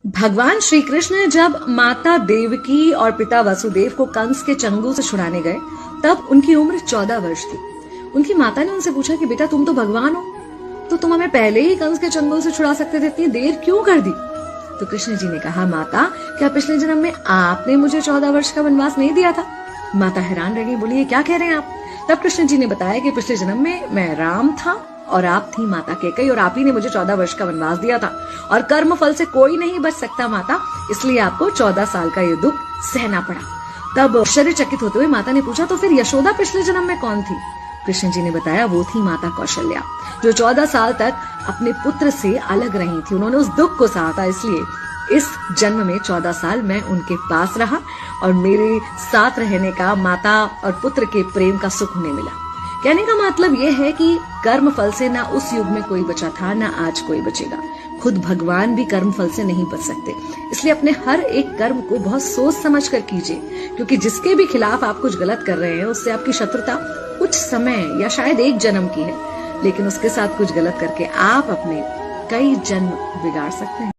भगवान श्री कृष्ण जब माता देवकी और पिता वसुदेव को कंस के चंगुल से छुड़ाने गए तब उनकी उम्र 14 वर्ष थी। उनकी माता ने उनसे पूछा कि बेटा तुम तो भगवान हो, तो तुम हमें पहले ही कंस के चंगुल से छुड़ा सकते थे, इतनी देर क्यों कर दी? तो कृष्ण जी ने कहा, माता क्या पिछले जन्म में आपने मुझे 14 वर्ष का वनवास नहीं दिया था? माता हैरान रह गई, बोली ये क्या कह रहे हैं आप? तब कृष्ण जी ने बताया कि पिछले जन्म में मैं राम था और आप थी माता कैकेयी और आप ही ने मुझे 14 वर्ष का वनवास दिया था और कर्म फल से कोई नहीं बच सकता माता, इसलिए आपको 14 साल का ये दुख सहना पड़ा। तब आश्चर्यचकित होते हुए माता ने पूछा, तो फिर यशोदा पिछले जन्म में कौन थी? कृष्ण जी ने बताया, वो थी माता कौशल्या, जो 14 साल तक अपने पुत्र से अलग रही थी। उन्होंने उस दुख को सहा था, इसलिए इस जन्म में 14 साल मैं उनके पास रहा और मेरे साथ रहने का माता और पुत्र के प्रेम का सुख उन्हें मिला। कहने का मतलब यह है कि कर्म फल से ना उस युग में कोई बचा था, ना आज कोई बचेगा। खुद भगवान भी कर्म फल से नहीं बच सकते, इसलिए अपने हर एक कर्म को बहुत सोच समझ कर कीजिए, क्योंकि जिसके भी खिलाफ आप कुछ गलत कर रहे हैं उससे आपकी शत्रुता कुछ समय या शायद एक जन्म की है, लेकिन उसके साथ कुछ गलत करके आप अपने कई जन्म बिगाड़ सकते हैं।